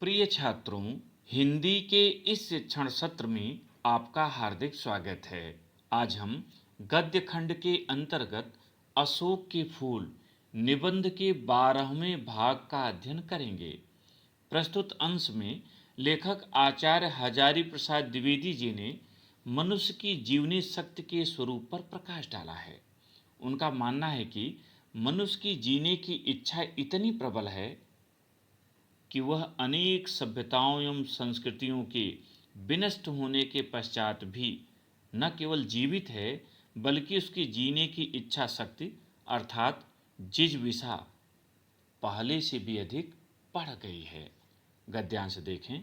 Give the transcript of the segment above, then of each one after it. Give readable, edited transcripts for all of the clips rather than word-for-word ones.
प्रिय छात्रों, हिंदी के इस शिक्षण सत्र में आपका हार्दिक स्वागत है। आज हम गद्य खंड के अंतर्गत अशोक के फूल निबंध के 12वें भाग का अध्ययन करेंगे। प्रस्तुत अंश में लेखक आचार्य हजारी प्रसाद द्विवेदी जी ने मनुष्य की जीवनी शक्ति के स्वरूप पर प्रकाश डाला है। उनका मानना है कि मनुष्य की जीने की इच्छा इतनी प्रबल है कि वह अनेक सभ्यताओं एवं संस्कृतियों के विनष्ट होने के पश्चात भी न केवल जीवित है, बल्कि उसकी जीने की इच्छा शक्ति अर्थात जिज्विषा पहले से भी अधिक बढ़ गई है। गद्यांश देखें।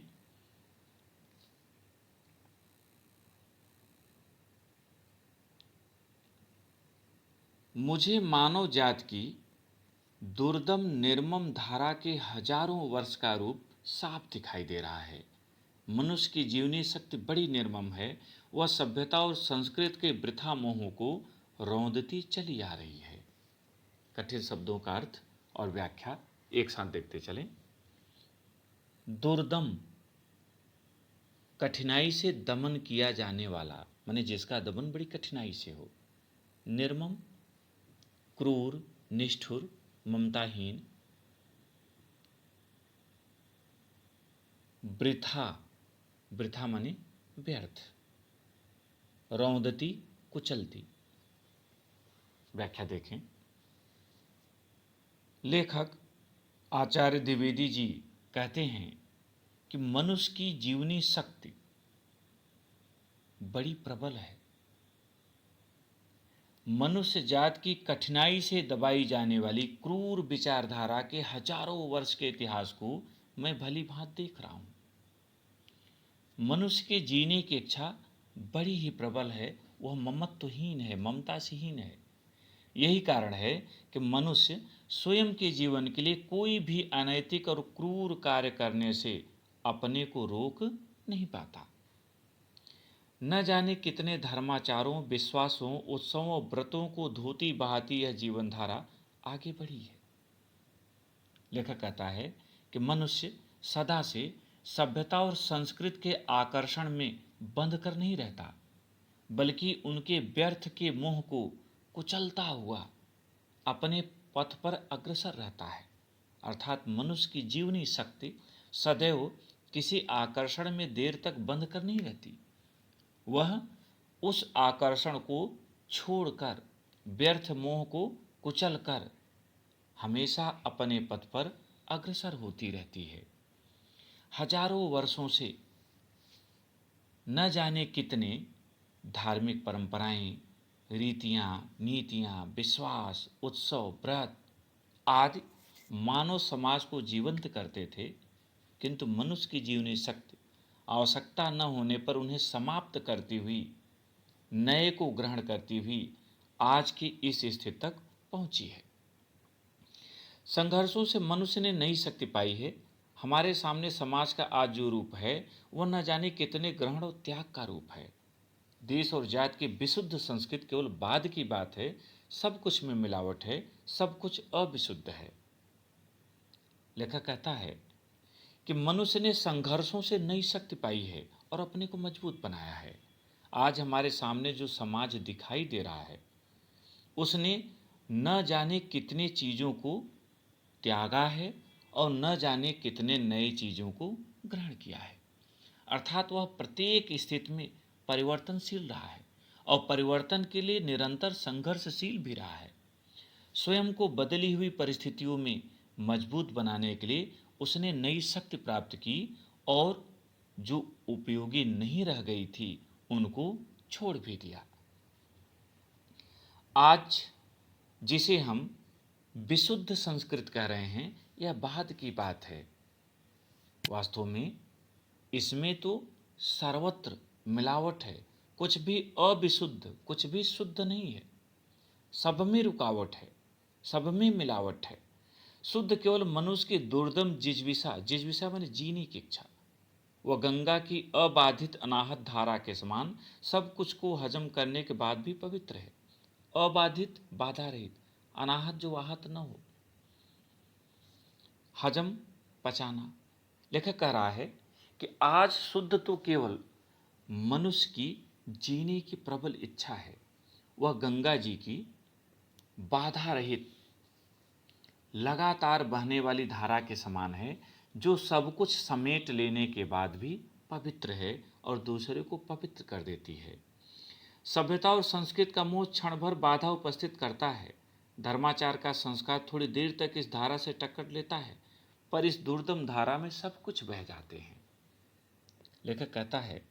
मुझे मानव जात की दुर्दम निर्मम धारा के हजारों वर्ष का रूप साफ दिखाई दे रहा है। मनुष्य की जीवनी शक्ति बड़ी निर्मम है। वह सभ्यता और संस्कृत के वृथा मोहों को रौंदती चली आ रही है। कठिन शब्दों का अर्थ और व्याख्या एक साथ देखते चलें। दुर्दम, कठिनाई से दमन किया जाने वाला, माने जिसका दमन बड़ी कठिनाई से हो। निर्मम, क्रूर, निष्ठुर, ममताहीन। वृथा, वृथा माने व्यर्थ। रौंदती, कुचलती। व्याख्या देखें। लेखक आचार्य द्विवेदी जी कहते हैं कि मनुष्य की जीवनी शक्ति बड़ी प्रबल है। मनुष्य जात की कठिनाई से दबाई जाने वाली क्रूर विचारधारा के हजारों वर्ष के इतिहास को मैं भली भांति देख रहा हूं। मनुष्य के जीने की इच्छा बड़ी ही प्रबल है। वह ममत्वहीन है, ममता से हीन है। यही कारण है कि मनुष्य स्वयं के जीवन के लिए कोई भी अनैतिक और क्रूर कार्य करने से अपने को रोक नहीं पाता। न जाने कितने धर्माचारों, विश्वासों, उत्सवों, व्रतों को धोती बहाती यह जीवन धारा आगे बढ़ी है। लेखक कहता है कि मनुष्य सदा से सभ्यता और संस्कृत के आकर्षण में बंध कर नहीं रहता, बल्कि उनके व्यर्थ के मोह को कुचलता हुआ अपने पथ पर अग्रसर रहता है। अर्थात मनुष्य की जीवनी शक्ति सदैव किसी आकर्षण में देर तक बंध कर नहीं रहती। वह उस आकर्षण को छोड़कर, व्यर्थ मोह को कुचलकर हमेशा अपने पथ पर अग्रसर होती रहती है। हजारों वर्षों से न जाने कितने धार्मिक परंपराएं, रीतियां, नीतियां, विश्वास, उत्सव, व्रत आदि मानव समाज को जीवंत करते थे, किंतु मनुष्य की जीवनी शक्ति आवश्यकता न होने पर उन्हें समाप्त करती हुई, नए को ग्रहण करती हुई आज की इस स्थिति तक पहुंची है। संघर्षों से मनुष्य ने नई शक्ति पाई है। हमारे सामने समाज का आज जो रूप है वह न जाने कितने ग्रहण और त्याग का रूप है। देश और जात की विशुद्ध संस्कृति केवल बाद की बात है। सब कुछ में मिलावट है, सब कुछ अविशुद्ध है। लेखक कहता है कि मनुष्य ने संघर्षों से नई शक्ति पाई है और अपने को मजबूत बनाया है। आज हमारे सामने जो समाज दिखाई दे रहा है, उसने न जाने कितने चीज़ों को त्यागा है और न जाने कितने नए चीज़ों को ग्रहण किया है। अर्थात वह प्रत्येक स्थिति में परिवर्तनशील रहा है और परिवर्तन के लिए निरंतर संघर्षशील भी रहा है। स्वयं को बदली हुई परिस्थितियों में मजबूत बनाने के लिए उसने नई शक्ति प्राप्त की और जो उपयोगी नहीं रह गई थी उनको छोड़ भी दिया। आज जिसे हम विशुद्ध संस्कृत कह रहे हैं, यह बाद की बात है। वास्तव में इसमें तो सर्वत्र मिलावट है। कुछ भी अविशुद्ध, कुछ भी शुद्ध नहीं है। सब में रुकावट है, सब में मिलावट है। शुद्ध केवल मनुष्य की दुर्दम जिज्विषा, जिज्विषा माने जीने की इच्छा, वह गंगा की अबाधित अनाहत धारा के समान सब कुछ को हजम करने के बाद भी पवित्र है। अबाधित, बाधा रहित, अनाहत जो आहत न हो। हजम, पचाना, लेखक कह रहा है कि आज शुद्ध तो केवल मनुष्य की जीने की प्रबल इच्छा है। वह गंगा जी की बाधा रहित लगातार बहने वाली धारा के समान है, जो सब कुछ समेट लेने के बाद भी पवित्र है और दूसरे को पवित्र कर देती है। सभ्यता और संस्कृत का मोह क्षण भर बाधा उपस्थित करता है। धर्माचार का संस्कार थोड़ी देर तक इस धारा से टक्कर लेता है, पर इस दुर्दम धारा में सब कुछ बह जाते हैं। लेखक कहता है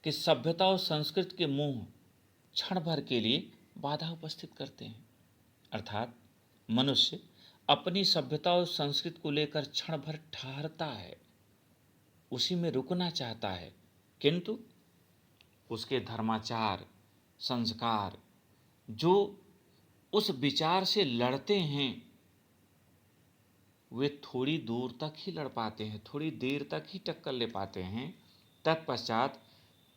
कि सभ्यता और संस्कृत के मोह क्षण भर के लिए बाधा उपस्थित करते हैं, अर्थात मनुष्य अपनी सभ्यता और संस्कृति को लेकर क्षण भर ठहरता है, उसी में रुकना चाहता है, किंतु उसके धर्माचार संस्कार जो उस विचार से लड़ते हैं वे थोड़ी दूर तक ही लड़ पाते हैं, थोड़ी देर तक ही टक्कर ले पाते हैं। तत्पश्चात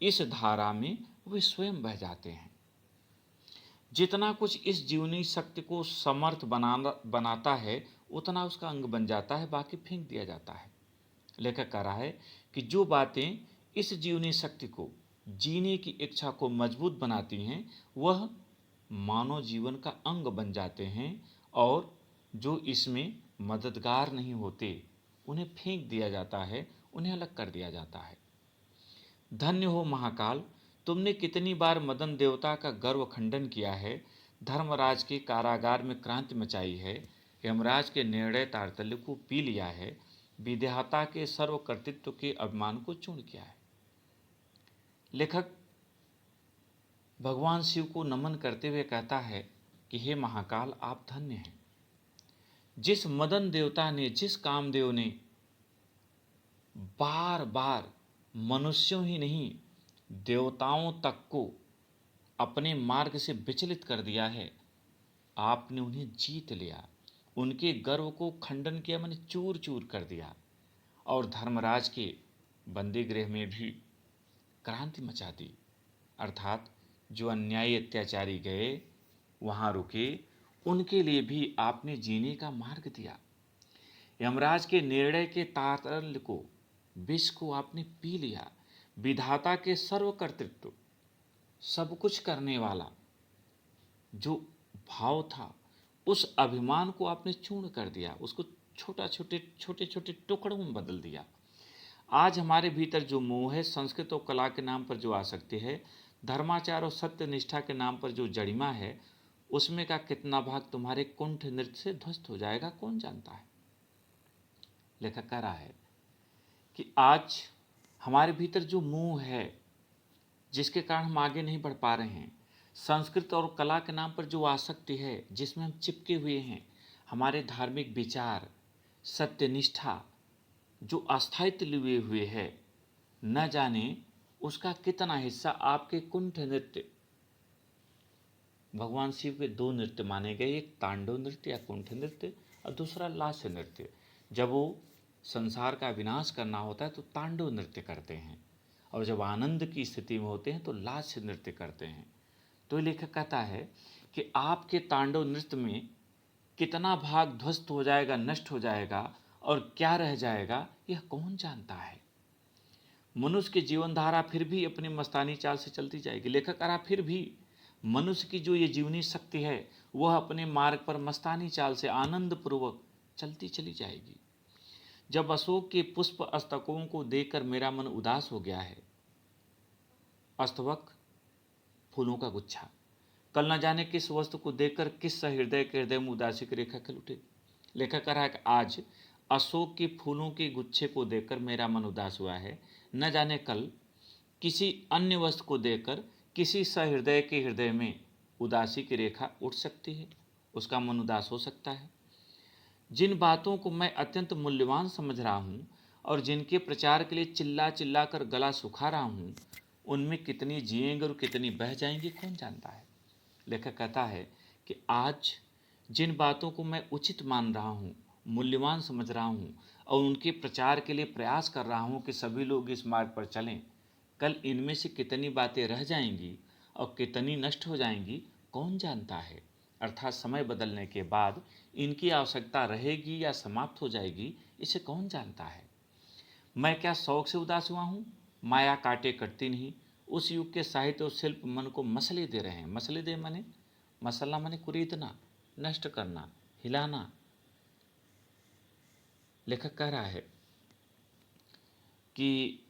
इस धारा में वे स्वयं बह जाते हैं। जितना कुछ इस जीवनी शक्ति को समर्थ बनाता है उतना उसका अंग बन जाता है, बाकी फेंक दिया जाता है। लेखक कह रहा है कि जो बातें इस जीवनी शक्ति को जीने की इच्छा को मजबूत बनाती हैं वह मानव जीवन का अंग बन जाते हैं, और जो इसमें मददगार नहीं होते उन्हें फेंक दिया जाता है, उन्हें अलग कर दिया जाता है। धन्य हो महाकाल, तुमने कितनी बार मदन देवता का गर्व खंडन किया है, धर्मराज के कारागार में क्रांति मचाई है, यमराज के निर्णय तारतल्य को पी लिया है, विधाता के सर्वकर्तृत्व के अभिमान को चूर्ण किया है। लेखक भगवान शिव को नमन करते हुए कहता है कि हे महाकाल, आप धन्य हैं। जिस मदन देवता ने, जिस कामदेव ने बार बार मनुष्यों ही नहीं देवताओं तक को अपने मार्ग से विचलित कर दिया है, आपने उन्हें जीत लिया, उनके गर्व को खंडन किया, मैंने चूर चूर कर दिया, और धर्मराज के बंदीगृह में भी क्रांति मचा दी। अर्थात जो अन्यायी अत्याचारी गए वहाँ रुके, उनके लिए भी आपने जीने का मार्ग दिया। यमराज के निर्णय के तारतल्य को, विष को आपने पी लिया। विधाता के सर्वकर्तृत्व, सब कुछ करने वाला जो भाव था, उस अभिमान को आपने चूर्ण कर दिया, उसको छोटे छोटे टुकड़ों में बदल दिया। आज हमारे भीतर जो मोह है, संस्कृत और कला के नाम पर जो आसक्ति है, धर्माचार और सत्य निष्ठा के नाम पर जो जड़िमा है, उसमें का कितना भाग तुम्हारे कुंठ नृत्य से ध्वस्त हो जाएगा, कौन जानता है। लेखक कह रहा है कि आज हमारे भीतर जो मोह है, जिसके कारण हम आगे नहीं बढ़ पा रहे हैं, संस्कृत और कला के नाम पर जो आसक्ति है, जिसमें हम चिपके हुए हैं, हमारे धार्मिक विचार, सत्यनिष्ठा जो अस्थायित्व लिए हुए है, न जाने उसका कितना हिस्सा आपके कुंठ नृत्य, भगवान शिव के दो नृत्य माने गए, एक तांडव नृत्य या कुंठ नृत्य और दूसरा लास्य नृत्य। जब वो संसार का विनाश करना होता है तो तांडव नृत्य करते हैं, और जब आनंद की स्थिति में होते हैं तो लास्य नृत्य करते हैं। तो लेखक कहता है कि आपके तांडव नृत्य में कितना भाग ध्वस्त हो जाएगा, नष्ट हो जाएगा, और क्या रह जाएगा, यह कौन जानता है। मनुष्य की जीवन धारा फिर भी अपनी मस्तानी चाल से चलती जाएगी। लेखक कह रहा फिर भी मनुष्य की जो ये जीवनी शक्ति है वह अपने मार्ग पर मस्तानी चाल से आनंद पूर्वक चलती चली जाएगी। जब अशोक के पुष्प अस्तकों को देखकर मेरा मन उदास हो गया है, अस्तवक फूलों का गुच्छा, कल न जाने किस वस्तु को देखकर किस हृदय के हृदय में उदासी की रेखा खिल उठे। लेखक कह रहा है कि आज अशोक के फूलों के गुच्छे को देखकर मेरा मन उदास हुआ है, न जाने कल किसी अन्य वस्तु को देखकर किसी सहृदय के हृदय में उदासी की रेखा उठ सकती है, उसका मन उदास हो सकता है। जिन बातों को मैं अत्यंत मूल्यवान समझ रहा हूँ और जिनके प्रचार के लिए चिल्ला चिल्ला कर गला सुखा रहा हूँ, उनमें कितनी जिएंगे और कितनी बह जाएंगी, कौन जानता है। लेखक कहता है कि आज जिन बातों को मैं उचित मान रहा हूँ, मूल्यवान समझ रहा हूँ और उनके प्रचार के लिए प्रयास कर रहा हूँ कि सभी लोग इस मार्ग पर चलें, कल इनमें से कितनी बातें रह जाएंगी और कितनी नष्ट हो जाएंगी, कौन जानता है। अर्थात समय बदलने के बाद इनकी आवश्यकता रहेगी या समाप्त हो जाएगी, इसे कौन जानता है। मैं क्या शौक से उदास हुआ हूँ? माया काटे कटती नहीं। उस युग के साहित्य और शिल्प मन को मसले दे रहे हैं। मसले दे माने, मसला माने कुरीदना, नष्ट करना, हिलाना। लेखक कह रहा है कि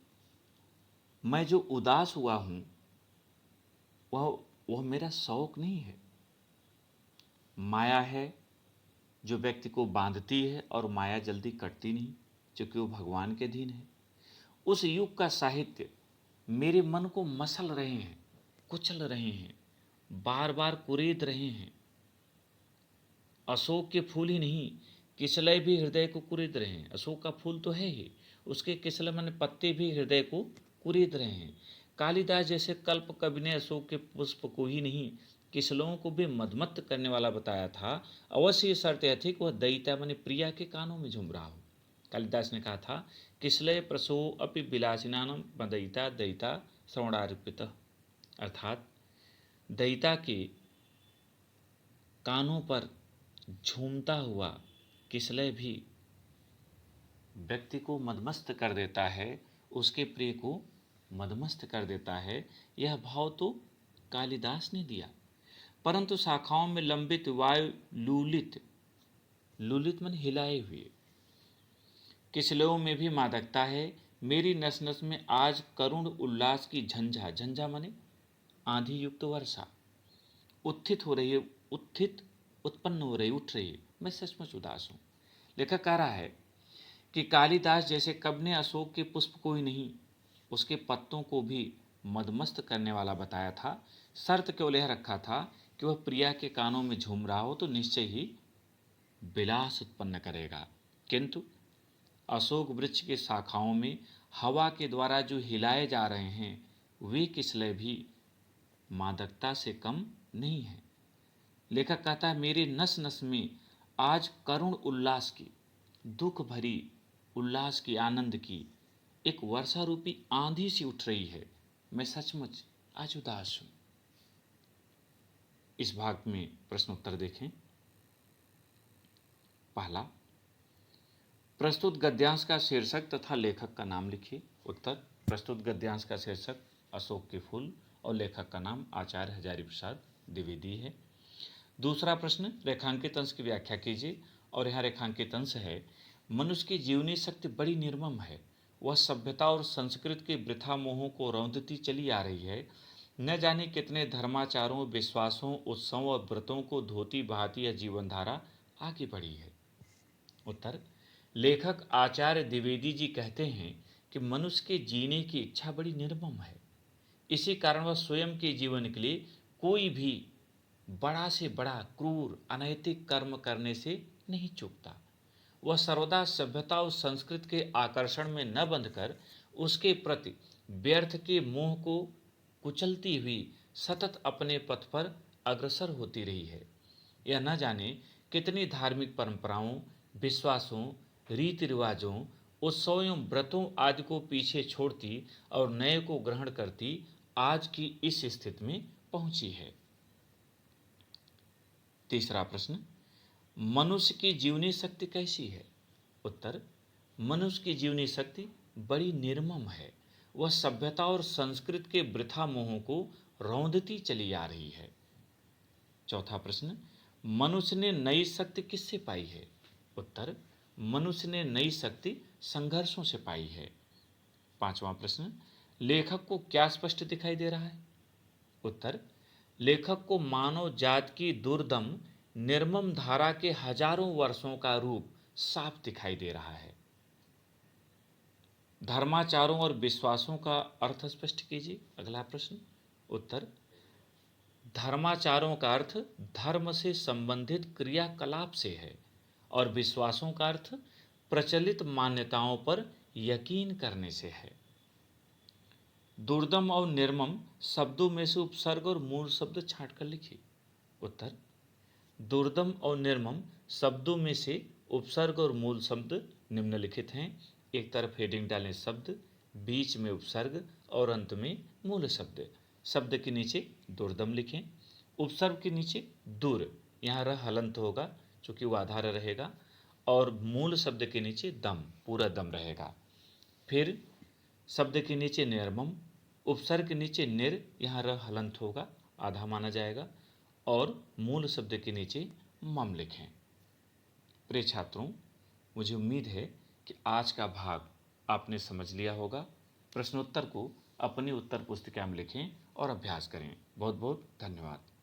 मैं जो उदास हुआ हूँ वह मेरा शौक नहीं है। माया है जो व्यक्ति को बांधती है, और माया जल्दी कटती नहीं, क्योंकि वो भगवान के अधीन है। उस युग का साहित्य मेरे मन को मसल रहे हैं, कुचल रहे हैं, बार बार कुरेद रहे हैं। अशोक के फूल ही नहीं, किसलय भी हृदय को कुरेद रहे हैं। अशोक का फूल तो है ही, उसके किसलय माने पत्ते भी हृदय को कुरेद रहे हैं। कालिदास जैसे कल्प कवि ने अशोक के पुष्प को ही नहीं, किसलों को भी मदमत्त करने वाला बताया था। अवश्य ये शर्त यह थी कि वह दयिता माने प्रिया के कानों में झूम रहा हो। कालिदास ने कहा था, किसलय प्रसो अपि विलासिनानम मदयिता दयिता श्रवणार्पित। अर्थात दयिता के कानों पर झूमता हुआ किसलय भी व्यक्ति को मदमस्त कर देता है, उसके प्रिय को मदमस्त कर देता है। यह भाव तो कालिदास ने दिया। परंतु शाखाओं में लंबित वायु लूलित, लूलित मन हिलाए हुए, किसलयों में भी मादकता है। मेरी नस नस में आज करुण उल्लास की झंझा, झंझा माने आंधी युक्त वर्षा, उत्थित हो रही है, उत्थित उत्पन्न हो रही, उठ रही है। मैं सचमुच उदास हूँ। लेखक कह रहा है कि कालिदास जैसे कवि ने अशोक के पुष्प को ही नहीं, उसके पत्तों को भी मदमस्त करने वाला बताया था। शर्त केवल यह रखा था कि वह प्रिया के कानों में झूम रहा हो तो निश्चय ही विलास उत्पन्न करेगा। किंतु अशोक वृक्ष के शाखाओं में हवा के द्वारा जो हिलाए जा रहे हैं, वे किसलय भी मादकता से कम नहीं है। लेखक कहता है, मेरे नस नस में आज करुण उल्लास की, दुख भरी उल्लास की, आनंद की एक वर्षा रूपी आंधी सी उठ रही है। मैं सचमुच आज उदास हूं। इस भाग में प्रश्न उत्तर देखें। पहला, प्रस्तुत गद्यांश का शीर्षक तथा लेखक का नाम लिखिए। उत्तर, प्रस्तुत गद्यांश का शीर्षक अशोक के फूल और लेखक का नाम आचार्य हजारी प्रसाद द्विवेदी है। दूसरा प्रश्न, रेखांकित अंश की व्याख्या कीजिए। और यहाँ रेखांकित अंश है, मनुष्य की जीवनी शक्ति बड़ी निर्मम है। वह सभ्यता और संस्कृत के वृथा मोहों को रौंदती चली आ रही है। न जाने कितने धर्माचारों, विश्वासों, उत्सवों और व्रतों को धोती बहाती यह जीवनधारा आगे बढ़ी है। उत्तर, लेखक आचार्य द्विवेदी जी कहते हैं कि मनुष्य के जीने की इच्छा बड़ी निर्मम है। इसी कारण वह स्वयं के जीवन के लिए कोई भी बड़ा से बड़ा क्रूर अनैतिक कर्म करने से नहीं चूकता। वह सर्वदा सभ्यता और संस्कृति के आकर्षण में न बंधकर उसके प्रति व्यर्थ के मोह को कुचलती हुई सतत अपने पथ पर अग्रसर होती रही है। यह न जाने कितनी धार्मिक परंपराओं, विश्वासों, रीति रिवाजों, उत्सवों एवं व्रतों आदि को पीछे छोड़ती और नए को ग्रहण करती आज की इस स्थिति में पहुंची है। तीसरा प्रश्न, मनुष्य की जीवनी शक्ति कैसी है? उत्तर, मनुष्य की जीवनी शक्ति बड़ी निर्मम है। वह सभ्यता और संस्कृति के वृथा मोहों को रौंदती चली आ रही है। चौथा प्रश्न, मनुष्य ने नई शक्ति किससे पाई है? उत्तर, मनुष्य ने नई शक्ति संघर्षों से पाई है। पांचवा प्रश्न, लेखक को क्या स्पष्ट दिखाई दे रहा है? उत्तर, लेखक को मानव जाति की दुर्दम निर्मम धारा के हजारों वर्षों का रूप साफ दिखाई दे रहा है। धर्माचारों और विश्वासों का अर्थ स्पष्ट कीजिए। अगला प्रश्न। उत्तर, धर्माचारों का अर्थ धर्म से संबंधित क्रियाकलाप से है और विश्वासों का अर्थ प्रचलित मान्यताओं पर यकीन करने से है। दुर्दम और निर्मम शब्दों में से उपसर्ग और मूल शब्द छांट कर लिखिए। उत्तर, दुर्दम और निर्मम शब्दों में से उपसर्ग और मूल शब्द निम्नलिखित हैं। एक तरफ हेडिंग डालें शब्द, बीच में उपसर्ग और अंत में मूल शब्द। शब्द के नीचे दुर्दम लिखें, उपसर्ग के नीचे दूर, यहाँ र हलंत होगा चूँकि वो आधार रहेगा, और मूल शब्द के नीचे दम, पूरा दम रहेगा। फिर शब्द के नीचे निर्मम, उपसर्ग के नीचे निर, यहाँ र हलंत होगा, आधा माना जाएगा, और मूल शब्द के नीचे मम लिखें। प्रिय छात्रों, मुझे उम्मीद है कि आज का भाग आपने समझ लिया होगा। प्रश्नोत्तर को अपनी उत्तर पुस्तिका में लिखें और अभ्यास करें। बहुत बहुत धन्यवाद।